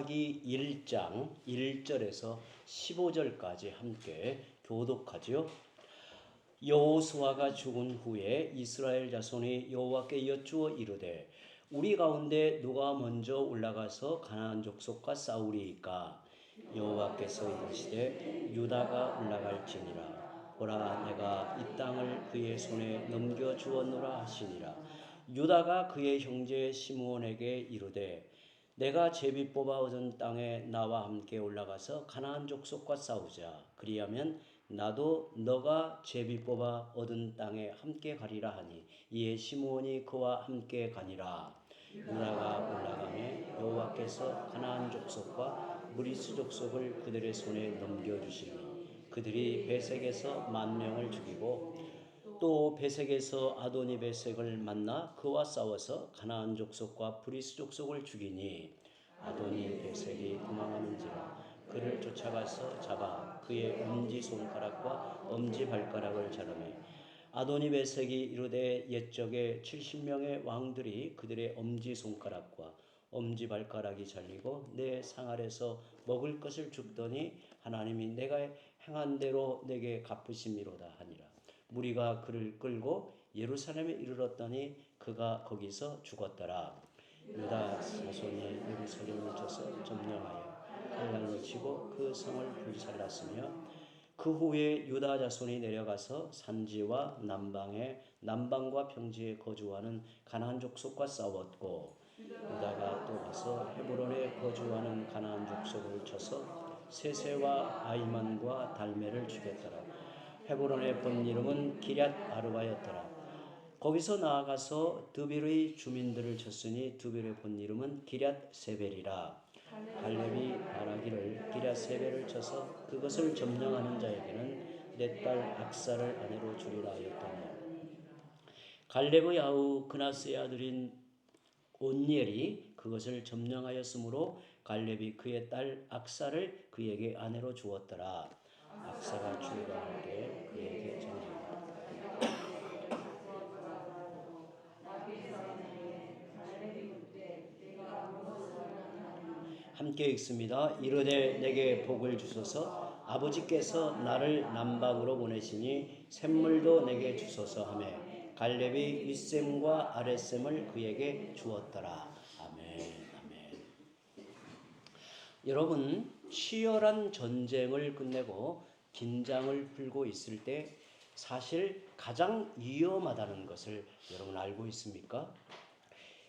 사사기 1장 1절에서 15절까지 함께 교독하지요. 여호수아가 죽은 후에 이스라엘 자손이 여호와께 여쭈어 이르되 우리 가운데 누가 먼저 올라가서 가나안 족속과 싸우리이까? 여호와께서 이르시되 유다가 올라갈지니라. 보라, 내가 이 땅을 그의 손에 넘겨 주었노라 하시니라. 유다가 그의 형제 시므온에게 이르되 내가 제비 뽑아 얻은 땅에 나와 함께 올라가서 가나안 족속과 싸우자. 그리하면 나도 너가 제비 뽑아 얻은 땅에 함께 가리라 하니 이에 시므온이 그와 함께 가니라. 유다가 올라가매 여호와께서 가나안 족속과 무리스 족속을 그들의 손에 넘겨주시니 그들이 베색에서 10,000명을 죽이고 또 베색에서 아도니 베색을 만나 그와 싸워서 가나안 족속과 브리스 족속을 죽이니 아도니 베색이 도망하는지라 그를 쫓아가서 잡아 그의 엄지손가락과 엄지발가락을 자르매 아도니 베색이 이르되 옛적에 70명의 왕들이 그들의 엄지손가락과 엄지발가락이 잘리고 내 상알에서 먹을 것을 줍더니 하나님이 내가 행한 대로 내게 갚으심이로다 하니라. 무리가 그를 끌고 예루살렘에 이르렀더니 그가 거기서 죽었더라. 유다 자손이 예루살렘을 쳐서 점령하여 칼날로 치고 그 성을 불살랐으며 그 후에 유다 자손이 내려가서 산지와 남방과 평지에 거주하는 가나안 족속과 싸웠고 유다가 또 가서 헤브론에 거주하는 가나안 족속을 쳐서 세세와 아이만과 달메를 죽였더라. 헤브론의 본 이름은 기럇 아르바였더라. 거기서 나아가서 드빌의 주민들을 쳤으니 드빌의 본 이름은 기럇 세벨이라. 갈렙이 바라기를 기럇 세벨을 쳐서 그것을 점령하는 자에게는 내 딸 악사를 아내로 주리라 하였더니 갈렙의 아우 그나스의 아들인 온니엘이 그것을 점령하였으므로 갈렙이 그의 딸 악사를 그에게 아내로 주었더라. 악사가 출가할 때 그에게 전쟁이다. 함께 읽습니다. 이르되 내게 복을 주소서. 아버지께서 나를 남방으로 보내시니 샘물도 내게 주소서 하며 갈렙이 윗샘과 아랫샘을 그에게 주었더라. 아멘. 아멘. 여러분, 치열한 전쟁을 끝내고 긴장을 풀고 있을 때 사실 가장 위험하다는 것을 여러분 알고 있습니까?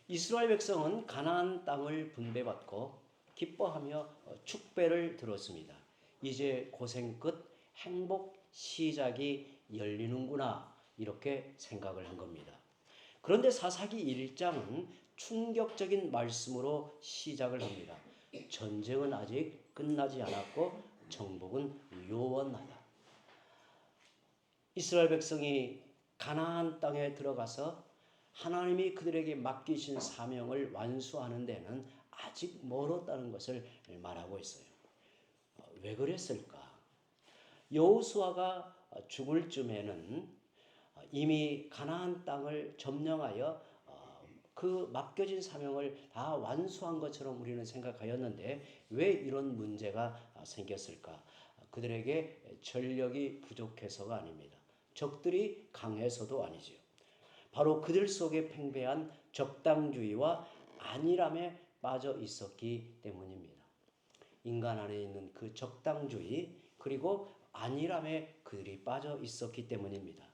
이스라엘 백성은 가나안 땅을 분배받고 기뻐하며 축배를 들었습니다. 이제 고생 끝 행복 시작이 열리는구나 이렇게 생각을 한 겁니다. 그런데 사사기 1장은 충격적인 말씀으로 시작을 합니다. 전쟁은 아직 끝나지 않았고 정복은 요원하다. 이스라엘 백성이 가나안 땅에 들어가서 하나님이 그들에게 맡기신 사명을 완수하는 데는 아직 멀었다는 것을 말하고 있어요. 왜 그랬을까? 여호수아가 죽을 쯤에는 이미 가나안 땅을 점령하여 그 맡겨진 사명을 다 완수한 것처럼 우리는 생각하였는데 왜 이런 문제가 생겼을까? 그들에게 전력이 부족해서가 아닙니다. 적들이 강해서도 아니지요. 바로 그들 속에 팽배한 적당주의와 안일함에 빠져 있었기 때문입니다. 인간 안에 있는 그 적당주의 그리고 안일함에 그들이 빠져 있었기 때문입니다.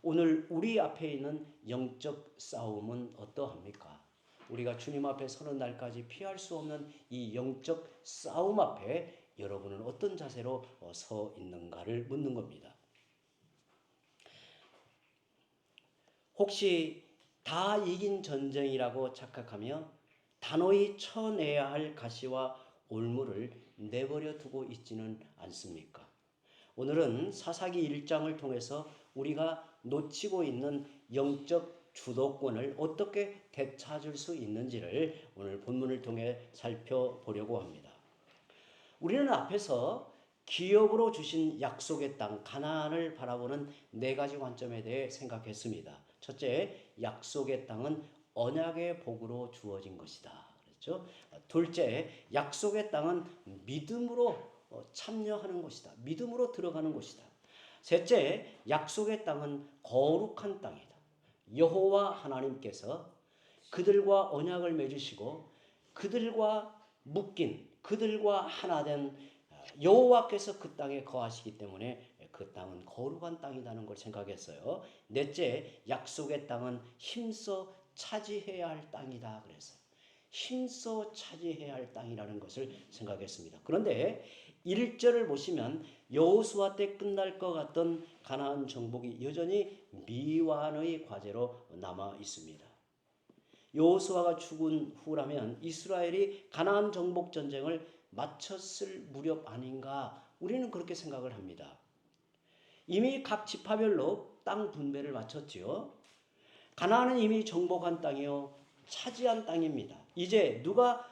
오늘 우리 앞에 있는 영적 싸움은 어떠합니까? 우리가 주님 앞에 서는 날까지 피할 수 없는 이 영적 싸움 앞에 여러분은 어떤 자세로 서 있는가를 묻는 겁니다. 혹시 다 이긴 전쟁이라고 착각하며 단호히 쳐내야 할 가시와 올무를 내버려 두고 있지는 않습니까? 오늘은 사사기 1장을 통해서 우리가 놓치고 있는 영적 주도권을 어떻게 되찾을 수 있는지를 오늘 본문을 통해 살펴보려고 합니다. 우리는 앞에서 기업으로 주신 약속의 땅 가나안을 바라보는 4가지 관점에 대해 생각했습니다. 첫째, 약속의 땅은 언약의 복으로 주어진 것이다. 그렇죠? 둘째, 약속의 땅은 믿음으로 참여하는 곳이다. 믿음으로 들어가는 곳이다. 셋째, 약속의 땅은 거룩한 땅이다. 여호와 하나님께서 그들과 언약을 맺으시고 그들과 묶인 그들과 하나 된 여호와께서 그 땅에 거하시기 때문에 그 땅은 거룩한 땅이라는 걸 생각했어요. 넷째, 약속의 땅은 힘써 차지해야 할 땅이다 그랬어요. 힘써 차지해야 할 땅이라는 것을 생각했습니다. 그런데 1절을 보시면 여호수아 때 끝날 것 같던 가나안 정복이 여전히 미완의 과제로 남아 있습니다. 여호수아가 죽은 후라면 이스라엘이 가나안 정복 전쟁을 마쳤을 무렵 아닌가 우리는 그렇게 생각을 합니다. 이미 각 지파별로 땅 분배를 마쳤지요. 가나안은 이미 정복한 땅이요 차지한 땅입니다. 이제 누가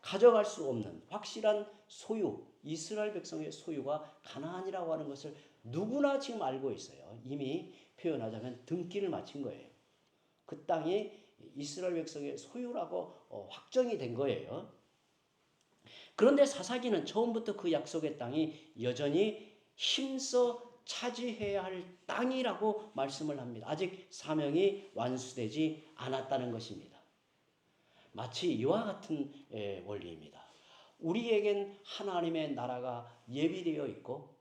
가져갈 수 없는 확실한 소유, 이스라엘 백성의 소유가 가나안이라고 하는 것을 누구나 지금 알고 있어요. 이미 표현하자면 등기를 마친 거예요. 그 땅이 이스라엘 백성의 소유라고 확정이 된 거예요. 그런데 사사기는 처음부터 그 약속의 땅이 여전히 힘써 차지해야 할 땅이라고 말씀을 합니다. 아직 사명이 완수되지 않았다는 것입니다. 마치 이와 같은 원리입니다. 우리에겐 하나님의 나라가 예비되어 있고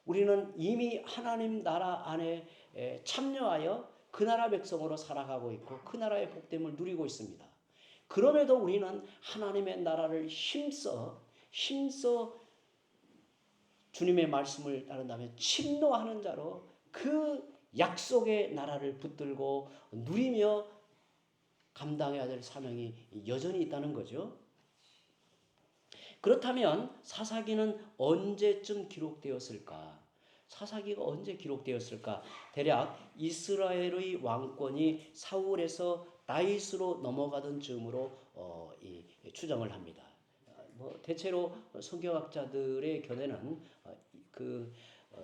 우리는 이미 하나님 나라 안에 참여하여 그 나라 백성으로 살아가고 있고 그 나라의 복됨을 누리고 있습니다. 그럼에도 우리는 하나님의 나라를 힘써 주님의 말씀을 따른다면 침노하는 자로 그 약속의 나라를 붙들고 누리며 감당해야 될 사명이 여전히 있다는 거죠. 그렇다면 사사기는 언제쯤 기록되었을까? 사사기가 언제 기록되었을까? 대략 이스라엘의 왕권이 사울에서 다윗으로 넘어가던 즈음으로 추정을 합니다. 대체로 성경학자들의 견해는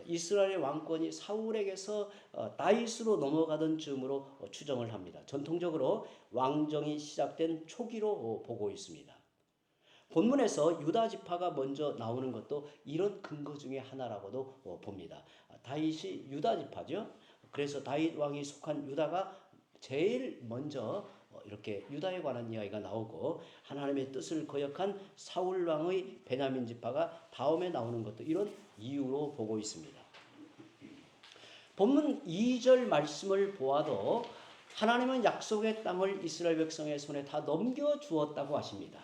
이스라엘 왕권이 사울에게서 다윗으로 넘어가던 즈음으로 추정을 합니다. 전통적으로 왕정이 시작된 초기로 보고 있습니다. 본문에서 유다 지파가 먼저 나오는 것도 이런 근거 중에 하나라고도 봅니다. 다윗이 유다 지파죠. 그래서 다윗 왕이 속한 유다가 제일 먼저 이렇게 유다에 관한 이야기가 나오고 하나님의 뜻을 거역한 사울 왕의 베냐민 지파가 다음에 나오는 것도 이런 이유로 보고 있습니다. 본문 2절 말씀을 보아도 하나님은 약속의 땅을 이스라엘 백성의 손에 다 넘겨주었다고 하십니다.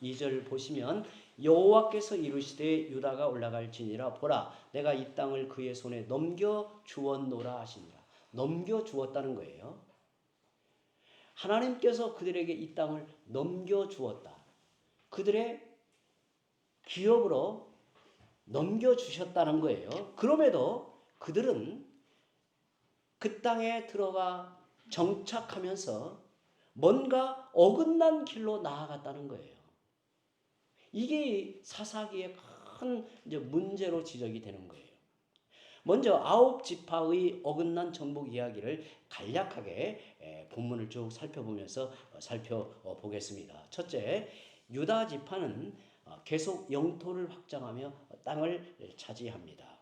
2절 보시면 여호와께서 이르시되 유다가 올라갈지니라 보라 내가 이 땅을 그의 손에 넘겨주었노라 하시니라. 넘겨주었다는 거예요. 하나님께서 그들에게 이 땅을 넘겨주었다. 그들의 기업으로 넘겨주셨다는 거예요. 그럼에도 그들은 그 땅에 들어가 정착하면서 뭔가 어긋난 길로 나아갔다는 거예요. 이게 사사기의 큰 문제로 지적이 되는 거예요. 먼저 9지파의 어긋난 정복 이야기를 간략하게 본문을 쭉 살펴보면서 살펴보겠습니다. 첫째, 유다 지파는 계속 영토를 확장하며 땅을 차지합니다.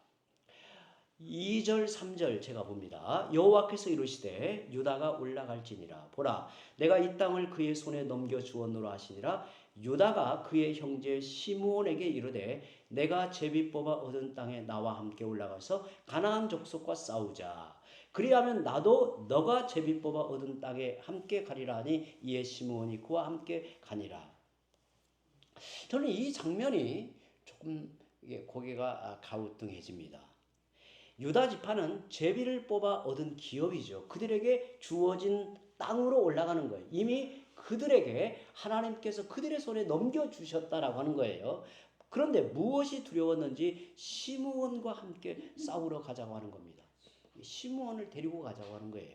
2절 3절 제가 봅니다. 여호와께서 이르시되 유다가 올라갈지니라 보라 내가 이 땅을 그의 손에 넘겨주었노라 하시니라. 유다가 그의 형제 시므온에게 이르되 내가 제비 뽑아 얻은 땅에 나와 함께 올라가서 가나안 족속과 싸우자. 그리하면 나도 너가 제비 뽑아 얻은 땅에 함께 가리라 하니 이에 시므온이 그와 함께 가니라. 저는 이 장면이 조금 고개가 가우뚱해집니다. 유다 지파는 제비를 뽑아 얻은 기업이죠. 그들에게 주어진 땅으로 올라가는 거예요. 이미 그들에게 하나님께서 그들의 손에 넘겨주셨다라고 하는 거예요. 그런데 무엇이 두려웠는지 시므온과 함께 싸우러 가자고 하는 겁니다. 시므온을 데리고 가자고 하는 거예요.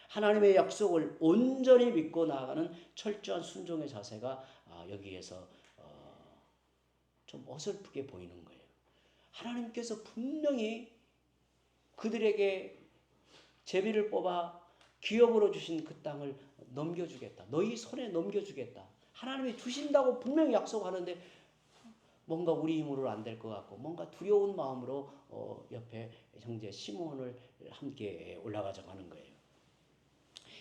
하나님의 약속을 온전히 믿고 나아가는 철저한 순종의 자세가 여기에서 좀 어설프게 보이는 거예요. 하나님께서 분명히 그들에게 제비를 뽑아 기업으로 주신 그 땅을 넘겨주겠다. 너희 손에 넘겨주겠다. 하나님이 주신다고 분명히 약속하는데 뭔가 우리 힘으로 안 될 것 같고 뭔가 두려운 마음으로 옆에 형제 시몬을 함께 올라가자고 하는 거예요.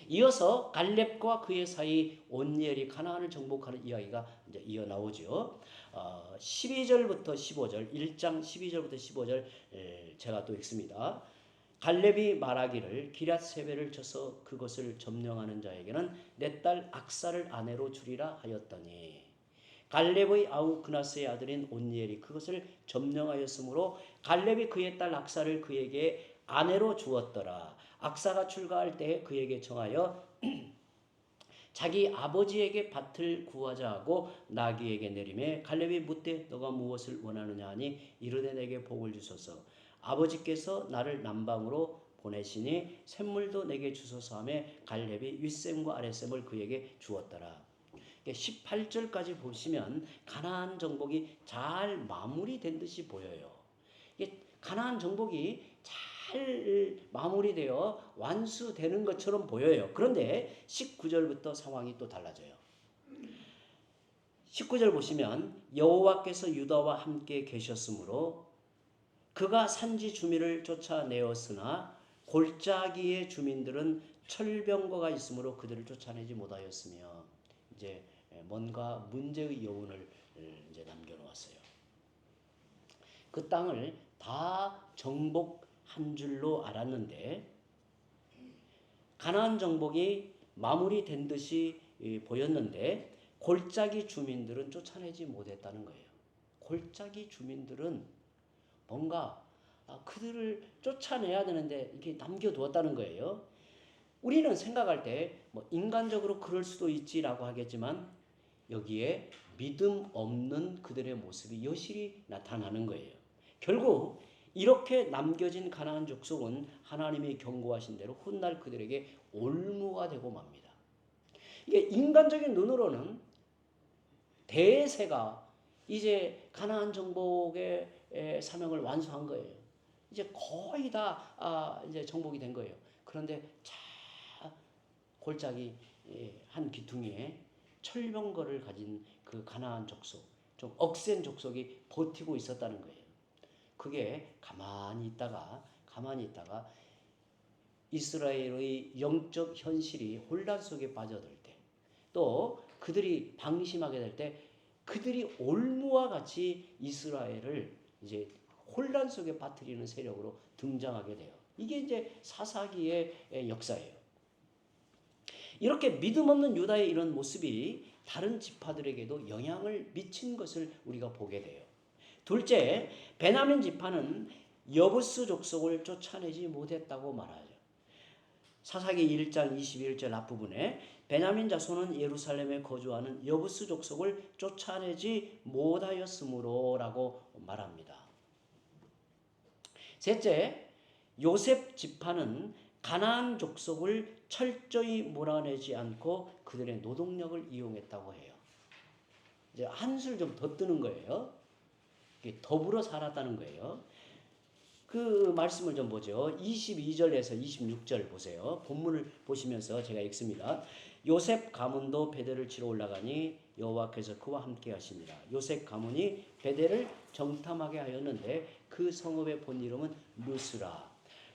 이어서 갈렙과 그의 사이 온니엘이 가나안을 정복하는 이야기가 이제 이어 나오죠. 12절부터 15절, 1장 12절부터 15절 제가 또 읽습니다. 갈렙이 말하기를 기럇세벨을 쳐서 그것을 점령하는 자에게는 내 딸 악사를 아내로 주리라 하였더니 갈렙의 아우 그나스의 아들인 온니엘이 그것을 점령하였으므로 갈렙이 그의 딸 악사를 그에게 아내로 주었더라. 악사가 출가할 때에 그에게 청하여 자기 아버지에게 밭을 구하자 하고 나귀에게 내리매 갈렙이 묻되 너가 무엇을 원하느냐 하니 이르되 내게 복을 주소서. 아버지께서 나를 남방으로 보내시니 샘물도 내게 주소서 하며 갈렙이 윗샘과 아랫샘을 그에게 주었더라. 18절까지 보시면 가나안 정복이 잘 마무리된 듯이 보여요. 가나안 정복이 잘 마무리되어 완수되는 것처럼 보여요. 그런데 19절부터 상황이 또 달라져요. 19절 보시면 여호와께서 유다와 함께 계셨으므로 그가 산지 주민을 쫓아내었으나 골짜기의 주민들은 철병거가 있으므로 그들을 쫓아내지 못하였으며 이제 뭔가 문제의 여운을 이제 남겨놓았어요. 그 땅을 다 정복한 줄로 알았는데 가나안 정복이 마무리된 듯이 보였는데 골짜기 주민들은 쫓아내지 못했다는 거예요. 골짜기 주민들은 뭔가 그들을 쫓아내야 되는데 이렇게 남겨두었다는 거예요. 우리는 생각할 때 뭐 인간적으로 그럴 수도 있지라고 하겠지만 여기에 믿음 없는 그들의 모습이 여실히 나타나는 거예요. 결국 이렇게 남겨진 가나안 족속은 하나님이 경고하신 대로 훗날 그들에게 올무가 되고 맙니다. 이게 인간적인 눈으로는 대세가 이제 가나안 정복의 사명을 완수한 거예요. 이제 거의 다 이제 정복이 된 거예요. 그런데 골짜기 한 기퉁이에 철병거를 가진 그 가나안 족속, 좀 억센 족속이 버티고 있었다는 거예요. 그게 가만히 있다가 이스라엘의 영적 현실이 혼란 속에 빠져들 때, 또 그들이 방심하게 될 때, 그들이 올무와 같이 이스라엘을 이제 혼란 속에 빠뜨리는 세력으로 등장하게 돼요. 이게 이제 사사기의 역사예요. 이렇게 믿음 없는 유다의 이런 모습이 다른 지파들에게도 영향을 미친 것을 우리가 보게 돼요. 둘째, 베냐민 지파는 여부스 족속을 쫓아내지 못했다고 말하죠. 사사기 1장 21절 앞부분에 베냐민 자손은 예루살렘에 거주하는 여부스 족속을 쫓아내지 못하였으므로 라고 말합니다. 셋째, 요셉 지파는 가나안 족속을 철저히 몰아내지 않고 그들의 노동력을 이용했다고 해요. 이제 한술 좀 더 뜨는 거예요. 더불어 살았다는 거예요. 그 말씀을 좀 보죠. 22절에서 26절 보세요. 본문을 보시면서 제가 읽습니다. 요셉 가문도 베델을 치러 올라가니 여호와께서 그와 함께 하십니다. 요셉 가문이 베델을 정탐하게 하였는데 그 성읍의 본 이름은 루스라.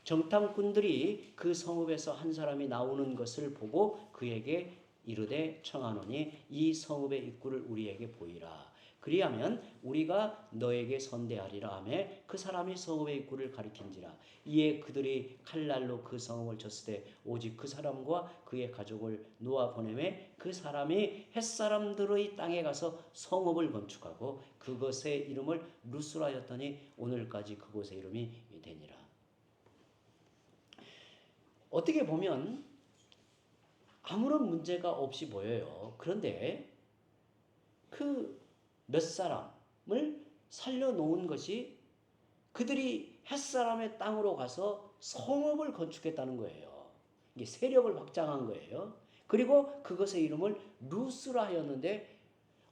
정탐꾼들이 그 성읍에서 한 사람이 나오는 것을 보고 그에게 이르되 청하노니 이 성읍의 입구를 우리에게 보이라. 그리하면 우리가 너에게 선대하리라 하며 그 사람이 성읍의 입구를 가리킨지라. 이에 그들이 칼날로 그 성읍을 쳤을 때 오직 그 사람과 그의 가족을 놓아 보내매 그 사람이 햇사람들의 땅에 가서 성읍을 건축하고 그것의 이름을 루스라였더니 오늘까지 그곳의 이름이 되니라. 어떻게 보면 아무런 문제가 없이 보여요. 그런데 그 몇 사람을 살려놓은 것이 그들이 햇사람의 땅으로 가서 성읍을 건축했다는 거예요. 이게 세력을 확장한 거예요. 그리고 그것의 이름을 루스라 하였는데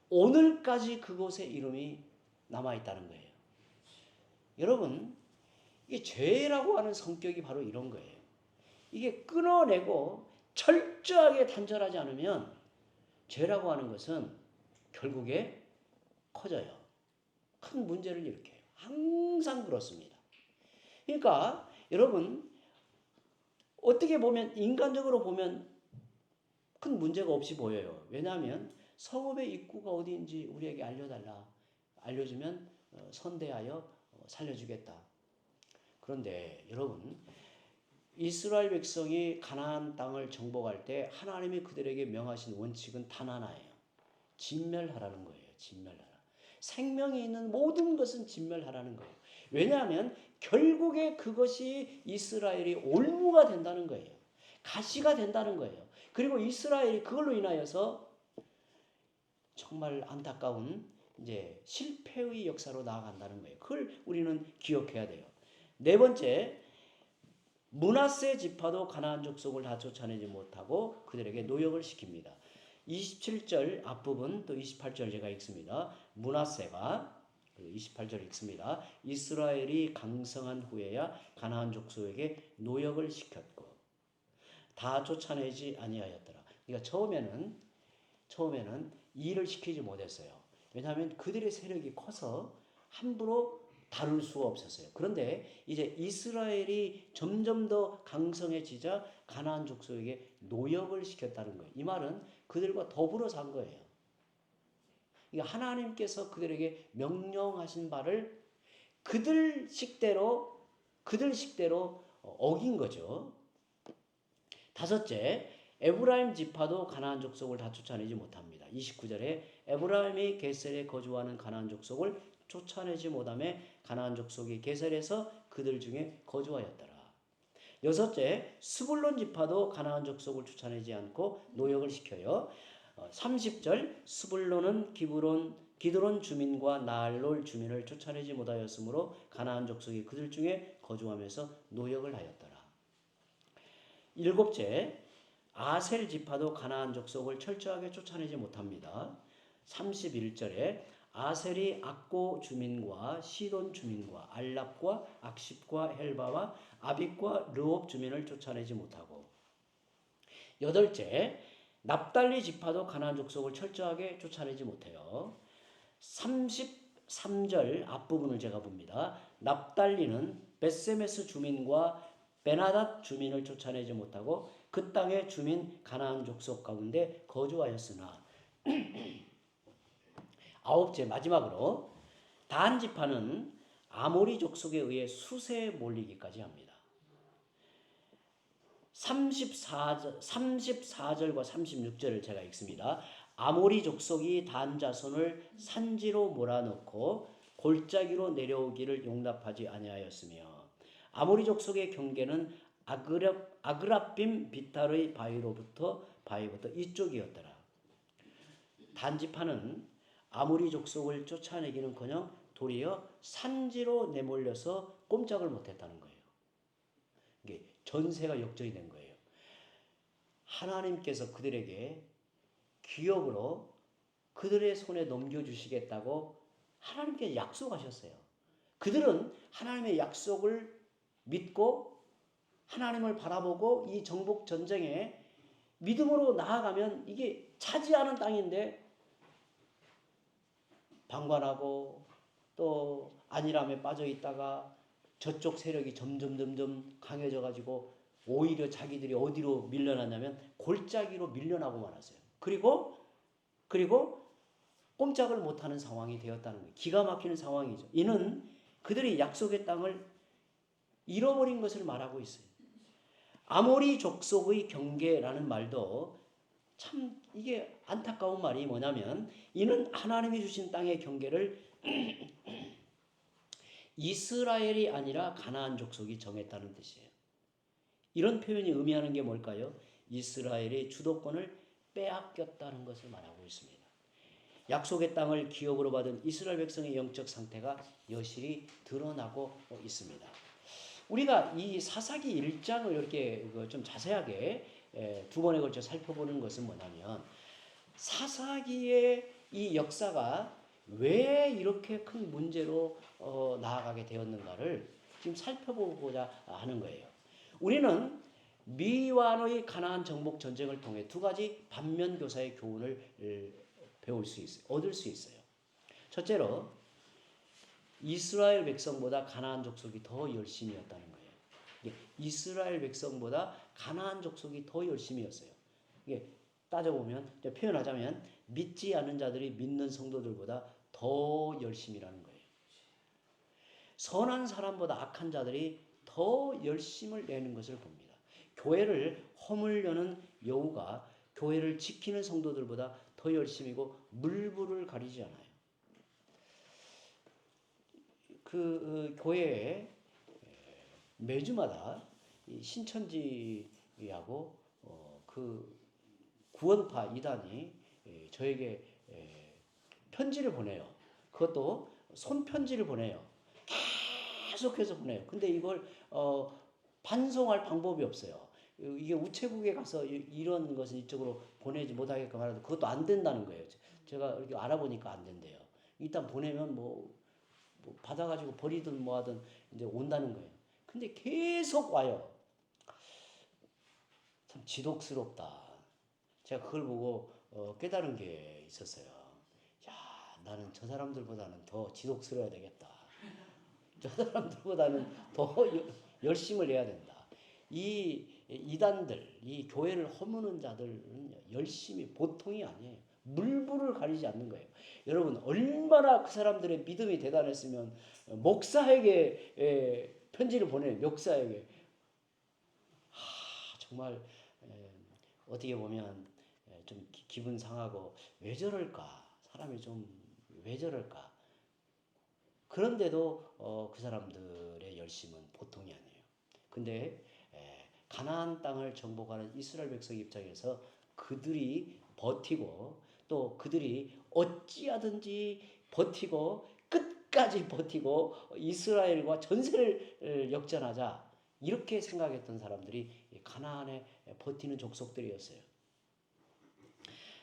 오늘까지 그곳의 이름이 남아있다는 거예요. 여러분, 이게 죄라고 하는 성격이 바로 이런 거예요. 이게 끊어내고 철저하게 단절하지 않으면 죄라고 하는 것은 결국에 커져요. 큰 문제를 일으켜요. 항상 그렇습니다. 그러니까 여러분 어떻게 보면 인간적으로 보면 큰 문제가 없이 보여요. 왜냐하면 성읍의 입구가 어디인지 우리에게 알려달라. 알려주면 선대하여 살려주겠다. 그런데 여러분 이스라엘 백성이 가나안 땅을 정복할 때 하나님이 그들에게 명하신 원칙은 단 하나예요. 진멸하라는 거예요. 진멸하라. 생명이 있는 모든 것은 진멸하라는 거예요. 왜냐하면 결국에 그것이 이스라엘이 올무가 된다는 거예요. 가시가 된다는 거예요. 그리고 이스라엘이 그걸로 인하여서 정말 안타까운 이제 실패의 역사로 나아간다는 거예요. 그걸 우리는 기억해야 돼요. 네 번째, 므낫세 지파도 가나안 족속을 다 쫓아내지 못하고 그들에게 노역을 시킵니다. 27절 앞부분 또 28절 제가 읽습니다. 므낫세가 28절 읽습니다. 이스라엘이 강성한 후에야 가나안 족속에게 노역을 시켰고 다 쫓아내지 아니하였더라. 그러니까 처음에는 일을 시키지 못했어요. 왜냐하면 그들의 세력이 커서 함부로 다룰 수가 없었어요. 그런데 이제 이스라엘이 점점 더 강성해지자 가나안 족속에게 노역을 시켰다는 거예요. 이 말은 그들과 더불어 산 거예요. 그러니까 하나님께서 그들에게 명령하신 바를 그들 식대로 어긴 거죠. 다섯째, 에브라임 지파도 가나안 족속을 다 쫓아내지 못합니다. 29절에 에브라임이 게셀에 거주하는 가나안 족속을 쫓아내지 못하며 가나안 족속이 게셀에서 그들 중에 거주하였더라. 여섯째, 스불론 지파도 가나안 족속을 쫓아내지 않고 노역을 시켜요. 30절 스불론은 기드론 주민과 나알롤 주민을 쫓아내지 못하였으므로 가나안 족속이 그들 중에 거주하면서 노역을 하였더라. 일곱째, 아셀 지파도 가나안 족속을 철저하게 쫓아내지 못합니다. 31절에 아셀이 악고 주민과 시돈 주민과 알랍과 악십과 헬바와 아빅과 르옵 주민을 쫓아내지 못하고 여덟째, 납달리 지파도 가나안 족속을 철저하게 쫓아내지 못해요. 33절 앞부분을 제가 봅니다. 납달리는 벳세메스 주민과 베나닷 주민을 쫓아내지 못하고 그 땅의 주민 가나안 족속 가운데 거주하였으나 아홉째 마지막으로 단 지파는 아모리 족속에 의해 수세에 몰리기까지 합니다. 34절과 36절을 제가 읽습니다. 아모리 족속이 단 자손을 산지로 몰아넣고 골짜기로 내려오기를 용납하지 아니하였으며 아모리 족속의 경계는 아그랍빔 비탈의 바위부터 이쪽이었더라. 단지파는 아모리 족속을 쫓아내기는커녕 도리어 산지로 내몰려서 꼼짝을 못했다는 거예요. 이게 전세가 역전이 된 거예요. 하나님께서 그들에게 기업으로 그들의 손에 넘겨주시겠다고 하나님께 약속하셨어요. 그들은 하나님의 약속을 믿고 하나님을 바라보고 이 정복 전쟁에 믿음으로 나아가면 이게 차지하는 땅인데 방관하고 또 안일함에 빠져 있다가 저쪽 세력이 점점 강해져 가지고 오히려 자기들이 어디로 밀려났냐면 골짜기로 밀려나고 말았어요. 그리고 꼼짝을 못하는 상황이 되었다는 거예요. 기가 막히는 상황이죠. 이는 그들이 약속의 땅을 잃어버린 것을 말하고 있어요. 아모리 족속의 경계라는 말도 참 이게 안타까운 말이 뭐냐면 이는 하나님이 주신 땅의 경계를 이스라엘이 아니라 가나안 족속이 정했다는 뜻이에요. 이런 표현이 의미하는 게 뭘까요? 이스라엘의 주도권을 빼앗겼다는 것을 말하고 있습니다. 약속의 땅을 기업으로 받은 이스라엘 백성의 영적 상태가 여실히 드러나고 있습니다. 우리가 이 사사기 1장을 이렇게 좀 자세하게 두 번에 걸쳐 살펴보는 것은 뭐냐면 사사기의 이 역사가 왜 이렇게 큰 문제로 나아가게 되었는가를 지금 살펴보고자 하는 거예요. 우리는 미완의 가나안 정복 전쟁을 통해 두 가지 반면교사의 교훈을 배울 수 있어요. 얻을 수 있어요. 첫째로 이스라엘 백성보다 가나안 족속이 더 열심이었다는 거예요. 이스라엘 백성보다 가나안 족속이 더 열심이었어요. 이게 따져보면 표현하자면 믿지 않은 자들이 믿는 성도들보다 더 열심이라는 거예요. 선한 사람보다 악한 자들이 더 열심을 내는 것을 봅니다. 교회를 허물려는 여우가 교회를 지키는 성도들보다 더 열심이고 물불을 가리지 않아요. 교회에 매주마다 신천지하고 그 구원파 이단이 저에게 편지를 보내요. 그것도 손편지를 보내요. 계속해서 보내요. 근데 이걸 반송할 방법이 없어요. 이게 우체국에 가서 이런 것은 이쪽으로 보내지 못하게끔 하라도 그것도 안 된다는 거예요. 제가 이렇게 알아보니까 안 된대요. 일단 보내면 뭐 받아가지고 버리든 뭐 하든 이제 온다는 거예요. 근데 계속 와요. 참 지독스럽다. 제가 그걸 보고 깨달은 게 있었어요. 야, 나는 저 사람들보다는 더 지독스러워야 되겠다. 저 사람들보다는 더 열심을 내야 된다. 이 이단들, 이 교회를 허무는 자들은 열심히 보통이 아니에요. 물불을 가리지 않는 거예요. 여러분 얼마나 그 사람들의 믿음이 대단했으면 목사에게 편지를 보내요. 목사에게. 정말 어떻게 보면 좀 기분 상하고 왜 저럴까? 사람이 좀 왜 저럴까? 그런데도 그 사람들의 열심은 보통이 아니에요. 근데 가나안 땅을 정복하는 이스라엘 백성 입장에서 그들이 버티고 또 그들이 어찌하든지 버티고 끝까지 버티고 이스라엘과 전세를 역전하자 이렇게 생각했던 사람들이 가나안에 버티는 족속들이었어요.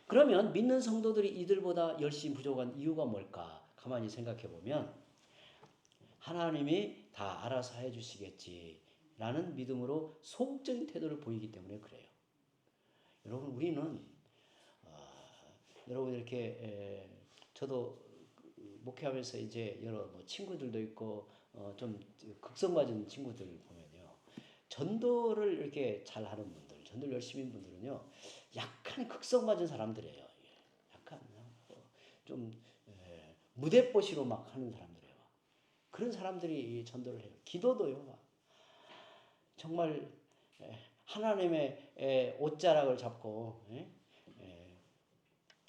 그러면 믿는 성도들이 이들보다 열심히 부족한 이유가 뭘까? 가만히 생각해 보면 하나님이 다 알아서 해주시겠지라는 믿음으로 소극적인 태도를 보이기 때문에 그래요. 여러분 우리는 여러분 이렇게 저도 목회하면서 이제 여러 친구들도 있고 좀 극성맞은 친구들 보면요. 전도를 이렇게 잘하는 분들, 전도를 열심히 하는 분들은요. 약간 극성맞은 사람들이에요. 약간 좀 무대뽀시로 막 하는 사람들이에요. 그런 사람들이 전도를 해요. 기도도요. 정말 하나님의 옷자락을 잡고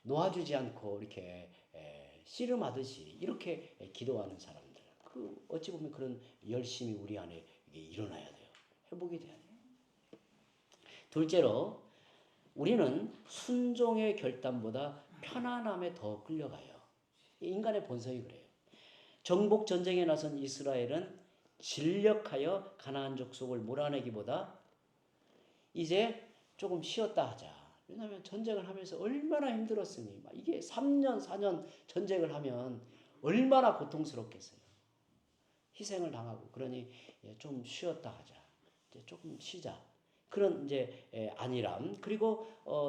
놓아주지 않고 이렇게 씨름하듯이 이렇게 기도하는 사람들. 어찌 보면 그런 열심이 우리 안에 일어나야 돼요. 회복이 돼야 돼요. 둘째로 우리는 순종의 결단보다 편안함에 더 끌려가요. 인간의 본성이 그래요. 정복 전쟁에 나선 이스라엘은 진력하여 가나안 족속을 몰아내기보다 이제 조금 쉬었다 하자. 왜냐하면 전쟁을 하면서 얼마나 힘들었으니 이게 3년 4년 전쟁을 하면 얼마나 고통스럽겠어요. 희생을 당하고 그러니 좀 쉬었다 하자. 이제 조금 쉬자. 그런 이제 안일함. 그리고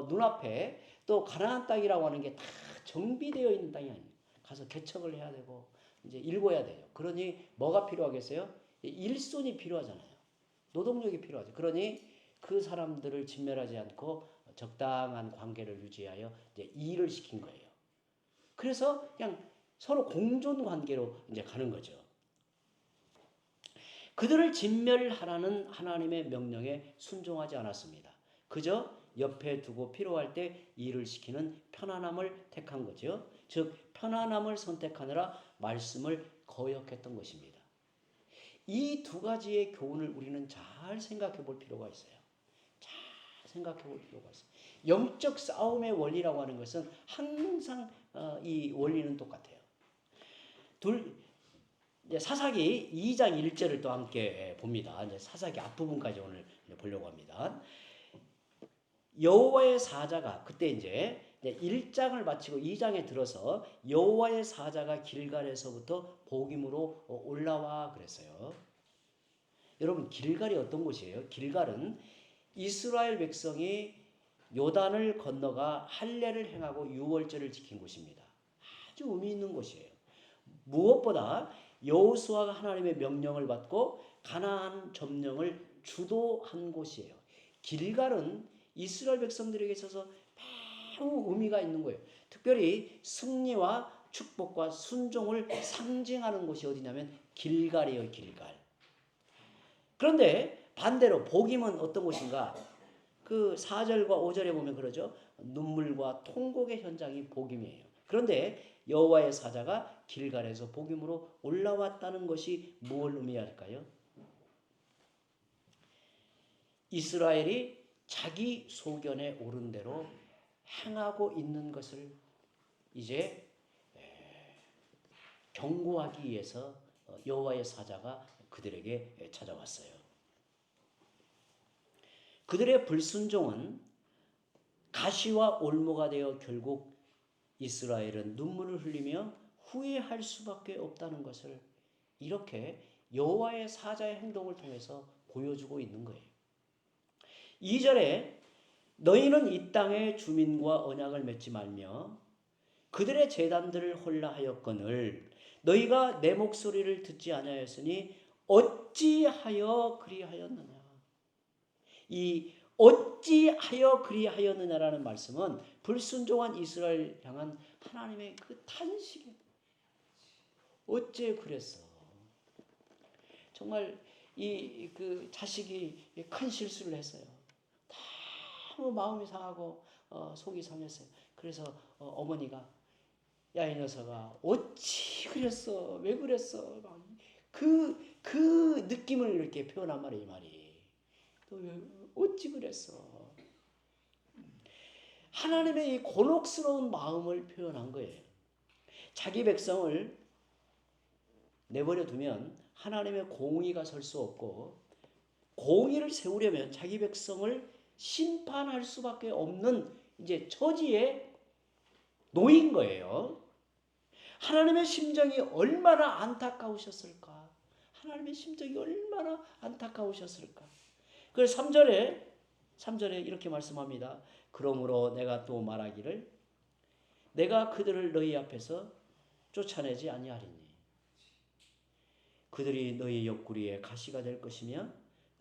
눈앞에 또 가나안 땅이라고 하는 게 다 정비되어 있는 땅이 아니에요. 가서 개척을 해야 되고 이제 일궈야 돼요. 그러니 뭐가 필요하겠어요? 일손이 필요하잖아요. 노동력이 필요하죠. 그러니 그 사람들을 진멸하지 않고 적당한 관계를 유지하여 이제 일을 시킨 거예요. 그래서 그냥 서로 공존 관계로 이제 가는 거죠. 그들을 진멸하라는 하나님의 명령에 순종하지 않았습니다. 그저 옆에 두고 필요할 때 일을 시키는 편안함을 택한 거죠. 즉 편안함을 선택하느라 말씀을 거역했던 것입니다. 이 두 가지의 교훈을 우리는 잘 생각해 볼 필요가 있어요. 잘 생각해 볼 필요가 있어요. 영적 싸움의 원리라고 하는 것은 항상 이 원리는 똑같아요. 이제 사사기 2장 1절을 또 함께 봅니다. 이제 사사기 앞부분까지 오늘 보려고 합니다. 여호와의 사자가 그때 이제 1장을 마치고 2장에 들어서 여호와의 사자가 길갈에서부터 복임으로 올라와 그랬어요. 여러분 길갈이 어떤 곳이에요? 길갈은 이스라엘 백성이 요단을 건너가 할례를 행하고 유월절을 지킨 곳입니다. 아주 의미 있는 곳이에요. 무엇보다 여호수아가 하나님의 명령을 받고 가나안 점령을 주도한 곳이에요. 길갈은 이스라엘 백성들에게 있어서 매우 의미가 있는 거예요. 특별히 승리와 축복과 순종을 상징하는 곳이 어디냐면 길갈이에요. 길갈. 그런데 반대로 복임은 어떤 곳인가? 그 4절과 5절에 보면 그러죠. 눈물과 통곡의 현장이 복임이에요. 그런데 여호와의 사자가 길갈에서 복임으로 올라왔다는 것이 무엇을 의미할까요? 이스라엘이 자기 소견에 오른 대로 행하고 있는 것을 이제 경고하기 위해서 여호와의 사자가 그들에게 찾아왔어요. 그들의 불순종은 가시와 올무가 되어 결국 이스라엘은 눈물을 흘리며 후회할 수밖에 없다는 것을 이렇게 여호와의 사자의 행동을 통해서 보여주고 있는 거예요. 2절에 너희는 이 땅의 주민과 언약을 맺지 말며 그들의 제단들을 홀라하였거늘 너희가 내 목소리를 듣지 아니하였으니 어찌하여 그리하였느냐. 이 어찌하여 그리하였느냐라는 말씀은 불순종한 이스라엘 향한 하나님의 그 탄식이에요. 어째 그랬어. 정말 그 자식이 큰 실수를 했어요. 너무 마음이 상하고 속이 상했어요. 그래서 어머니가 야 이 녀석아 어찌 그랬어 왜 그랬어 그 느낌을 이렇게 표현한 말이에요. 이 말이 또 어찌 그랬어. 하나님의 이 곤혹스러운 마음을 표현한 거예요. 자기 백성을 내버려 두면 하나님의 공의가 설 수 없고 공의를 세우려면 자기 백성을 심판할 수밖에 없는 이제 처지에 놓인 거예요. 하나님의 심정이 얼마나 안타까우셨을까? 하나님의 심정이 얼마나 안타까우셨을까? 그래서 3절에 이렇게 말씀합니다. 그러므로 내가 또 말하기를 내가 그들을 너희 앞에서 쫓아내지 아니하리니 그들이 너희 옆구리에 가시가 될 것이며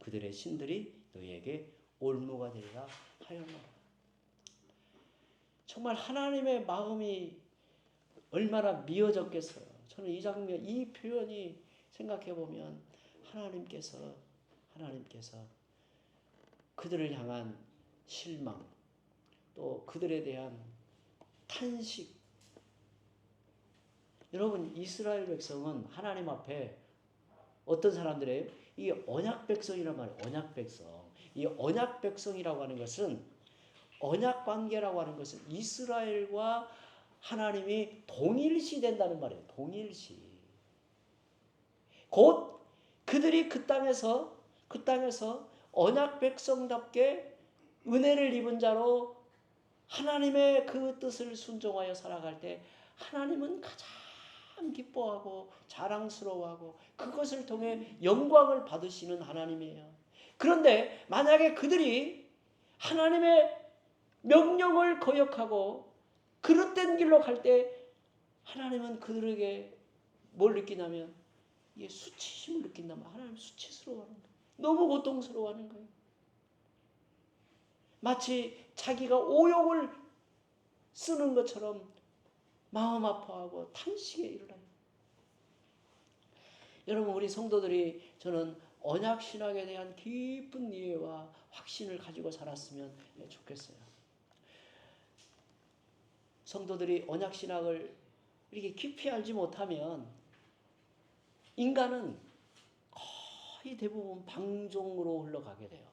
그들의 신들이 너희에게 올무가 되리라 하였노라. 정말 하나님의 마음이 얼마나 미어졌겠어요. 저는 이 장면, 이 표현이 생각해 보면 하나님께서 그들을 향한 실망, 또 그들에 대한 탄식. 여러분, 이스라엘 백성은 하나님 앞에 어떤 사람들이에요? 이 언약 백성이란 말이에요. 언약 백성. 이 언약 백성이라고 하는 것은 언약 관계라고 하는 것은 이스라엘과 하나님이 동일시 된다는 말이에요. 동일시. 곧 그들이 그 땅에서 언약 백성답게 은혜를 입은 자로 하나님의 그 뜻을 순종하여 살아갈 때 하나님은 가장 기뻐하고 자랑스러워하고 그것을 통해 영광을 받으시는 하나님이에요. 그런데 만약에 그들이 하나님의 명령을 거역하고 그릇된 길로 갈 때 하나님은 그들에게 뭘 느끼냐면 이게 수치심을 느낀단 말이에요. 하나님 수치스러워하는 거예요. 너무 고통스러워하는 거예요. 마치 자기가 오욕을 쓰는 것처럼 마음 아파하고 탄식에 이르러요. 여러분 우리 성도들이 저는 언약 신학에 대한 깊은 이해와 확신을 가지고 살았으면 좋겠어요. 성도들이 언약 신학을 이렇게 깊이 알지 못하면 인간은 거의 대부분 방종으로 흘러가게 돼요.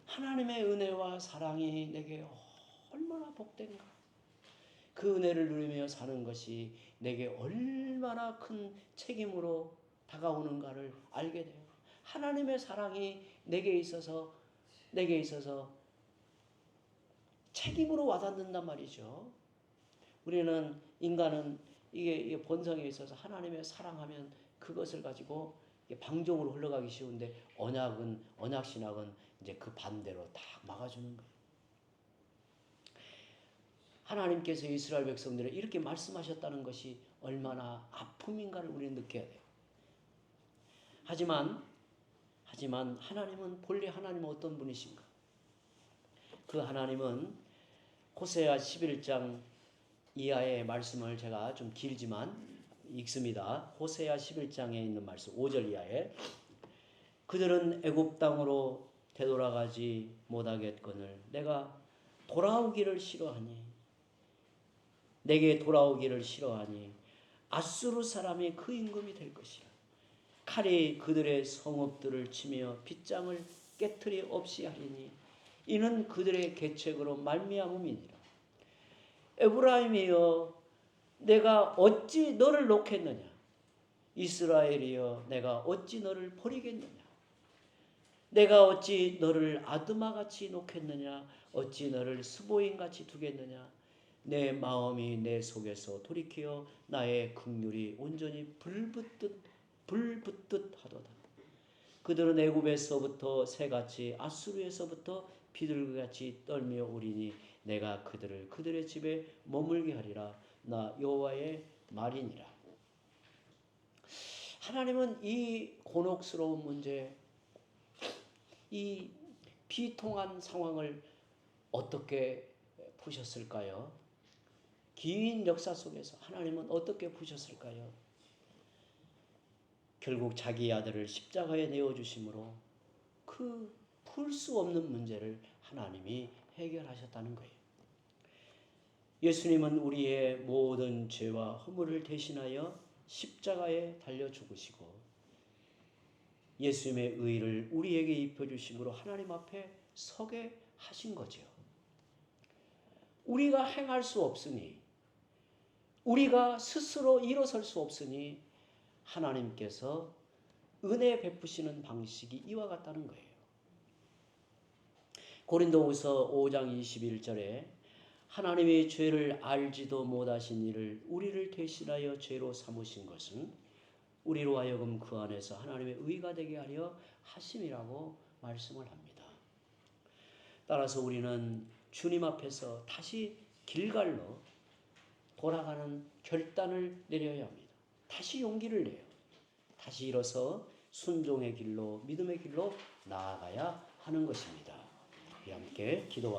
하나님의 은혜와 사랑이 내게 얼마나 복된가. 그 은혜를 누리며 사는 것이 내게 얼마나 큰 책임으로 다가오는가를 알게 돼요. 하나님의 사랑이 내게 있어서 책임으로 와닿는단 말이죠. 우리는 인간은 이게 본성에 있어서 하나님의 사랑하면 그것을 가지고 방종으로 흘러가기 쉬운데 언약 신학은 이제 그 반대로 딱 막아주는 거예요. 하나님께서 이스라엘 백성들을 이렇게 말씀하셨다는 것이 얼마나 아픔인가를 우리는 느껴야 돼요. 하지만 하나님은 본래 하나님은 어떤 분이신가? 그 하나님은 호세아 11장 이하의 말씀을 제가 좀 길지만 읽습니다. 호세아 11장에 있는 말씀 5절 이하에 그들은 애굽 땅으로 되돌아가지 못하겠거늘 내가 돌아오기를 싫어하니 내게 돌아오기를 싫어하니 아수르 사람이 그 임금이 될 것이라. 칼이 그들의 성읍들을 치며 빗장을 깨트리 없이 하리니 이는 그들의 계책으로 말미암음이니라. 에브라임이여 내가 어찌 너를 놓겠느냐. 이스라엘이여 내가 어찌 너를 버리겠느냐. 내가 어찌 너를 아드마같이 놓겠느냐. 어찌 너를 스보임같이 두겠느냐. 내 마음이 내 속에서 돌이켜 나의 긍휼이 온전히 불붙듯 하도다. 그들은 애굽에서부터 새같이 아수르에서부터 비둘기같이 떨며 오리니 내가 그들을 그들의 집에 머물게 하리라. 나 여호와의 말이니라. 하나님은 이 곤혹스러운 문제, 이 비통한 상황을 어떻게 푸셨을까요? 긴 역사 속에서 하나님은 어떻게 푸셨을까요? 결국 자기 아들을 십자가에 내어주심으로 그 풀 수 없는 문제를 하나님이 해결하셨다는 거예요. 예수님은 우리의 모든 죄와 허물을 대신하여 십자가에 달려 죽으시고 예수님의 의를 우리에게 입혀주심으로 하나님 앞에 서게 하신 거죠. 우리가 행할 수 없으니 우리가 스스로 일어설 수 없으니 하나님께서 은혜 베푸시는 방식이 이와 같다는 거예요. 고린도후서 5장 21절에 하나님이 죄를 알지도 못하신 이를 우리를 대신하여 죄로 삼으신 것은 우리로 하여금 그 안에서 하나님의 의가 되게 하려 하심이라고 말씀을 합니다. 따라서 우리는 주님 앞에서 다시 길갈로 돌아가는 결단을 내려야 합니다. 다시 용기를 내요. 다시 일어서 순종의 길로 믿음의 길로 나아가야 하는 것입니다. 함께 기도하겠습니다.